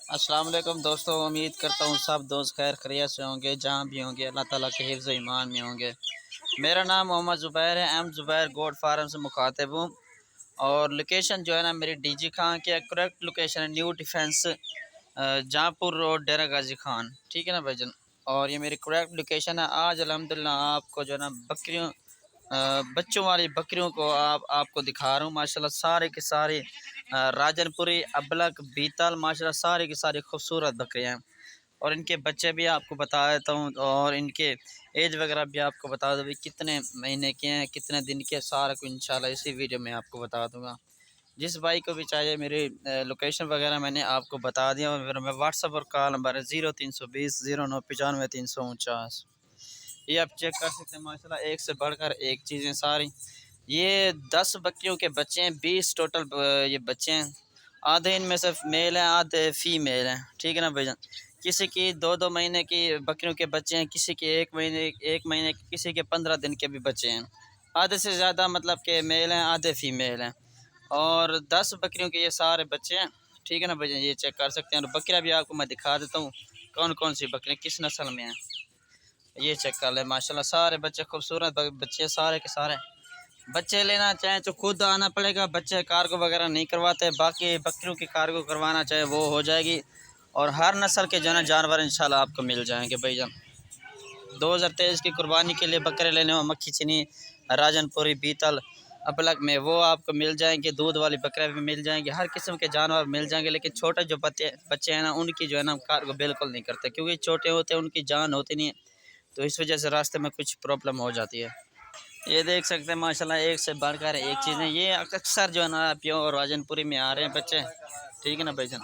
अस्सलाम वालेकुम दोस्तों, उम्मीद करता हूँ सब दोस्त खैर खैरियत से होंगे, जहाँ भी होंगे अल्लाह ताला के हिफ्ज़ ईमान में होंगे। मेरा नाम मोहम्मद ज़ुबैर है, एम ज़ुबैर गोड फार्म से मुखातिब हूँ। और लोकेशन जो है ना मेरी डीजी खान की करेक्ट लोकेशन है न्यू डिफेंस जहाँपुर रोड डेरा गाजी खान, ठीक है ना भाईजान। और ये मेरी करेक्ट लोकेशन है। आज अल्हम्दुलिल्लाह आपको जो है ना बकरियों बच्चों वाली बकरियों को आपको दिखा रहा हूँ। माशाल्लाह सारे के सारे राजनपुरी अबलक बीतल माशाल्लाह सारी की सारी खूबसूरत बकरियाँ हैं। और इनके बच्चे भी आपको बता देता हूँ और इनके एज वगैरह भी आपको बता दूँ कितने महीने के हैं कितने दिन के, सारा कुछ इंशाल्लाह इसी वीडियो में आपको बता दूँगा। जिस भाई को भी चाहिए मेरी लोकेशन वगैरह मैंने आपको बता दिया। और मेरा व्हाट्सअप और कॉल नंबर है 0320 0995 349। ये आप चेक कर सकते हैं माशाल्लाह एक से बढ़कर एक चीज़ें सारी। ये 10 बकरियों के बच्चे हैं, 20 टोटल ये बच्चे हैं। आधे इनमें सिर्फ मेल हैं, आधे फीमेल हैं, ठीक है ना भाईजान। किसी की 2-2 महीने की बकरियों के बच्चे हैं, किसी के 1 महीने किसी के 15 दिन के भी बच्चे हैं। आधे से ज़्यादा मतलब के मेल हैं, आधे फीमेल हैं। और 10 बकरियों के ये सारे बच्चे हैं, ठीक है ना भाईजान। ये चेक कर सकते हैं। और बकरियाँ भी आपको मैं दिखा देता हूँ कौन कौन सी बकरियाँ किस नस्ल में हैं। ये चेक कर ले माशाल्लाह सारे बच्चे खूबसूरत बच्चे सारे के सारे। बच्चे लेना चाहें तो खुद आना पड़ेगा, बच्चे कार्गो वगैरह नहीं करवाते। बाकी बकरियों की कार्गो करवाना चाहे वो हो जाएगी। और हर नस्ल के जो है जानवर इंशाल्लाह आपको मिल जाएंगे भाईजान। 2023 की कुर्बानी के लिए बकरे लेने हो मक्खी चीनी राजनपुरी बीतल अपलक में वो आपको मिल जाएंगे। दूध वाली बकरे भी मिल जाएंगे, हर किस्म के जानवर मिल जाएंगे। लेकिन छोटे जो बच्चे बच्चे हैं ना उनकी जो है ना कार्गो बिल्कुल नहीं करते, क्योंकि छोटे होते हैं उनकी जान होती नहीं है, तो इस वजह से रास्ते में कुछ प्रॉब्लम हो जाती है। ये देख सकते हैं माशाल्लाह एक से बढ़कर एक चीज़ें। ये अक्सर जो है ना प्योर राजनपुरी में आ रहे हैं बच्चे, ठीक है ना भाईजान।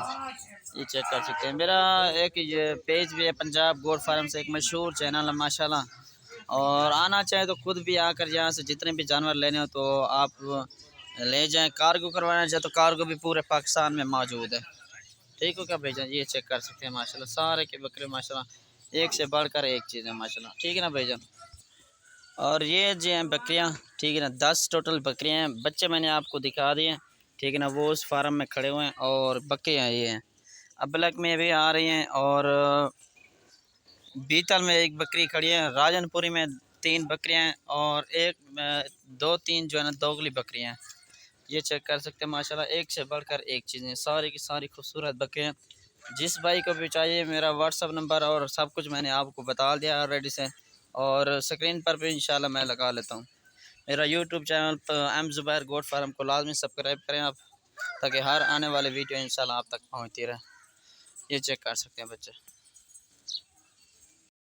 ये चेक कर सकते हैं। मेरा एक ये पेज भी है पंजाब गोड फार्म से, एक मशहूर चैनल है माशाल्लाह। और आना चाहे तो खुद भी आकर यहाँ से जितने भी जानवर लेने हो तो आप ले जाएं। कार्गो करवाना चाहे तो कार्गो भी पूरे पाकिस्तान में मौजूद है, ठीक हो क्या भाईजान। ये चेक कर सकते हैं माशाल्लाह सारे के बकरे माशाल्लाह एक से बढ़कर एक चीज़ है माशाल्लाह, ठीक है ना भाईजान। और ये जो हैं बकरियां, ठीक है ना 10 टोटल बकरियां हैं। बच्चे मैंने आपको दिखा दिए, ठीक है ना। वो उस फार्म में खड़े हुए हैं और बकरियां ये हैं अबलक में भी आ रही हैं। और बीतल में एक बकरी खड़ी है, राजनपुरी में 3 बकरियां हैं और एक 2-3 जो है ना दोगली बकरियां हैं। ये चेक कर सकते हैं माशाल्लाह एक से बढ़कर एक चीज़ें सारी की सारी खूबसूरत बकरियां। जिस भाई को भी चाहिए मेरा व्हाट्सअप नंबर और सब कुछ मैंने आपको बता दिया ऑलरेडी से, और स्क्रीन पर भी इंशाल्लाह मैं लगा लेता हूँ। मेरा YouTube channel M Zubair goat farm को लाजमी सब्सक्राइब करें आप, ताकि हर आने वाले वीडियो इंशाल्लाह आप तक पहुँचती रहे। ये चेक कर सकते हैं बच्चे।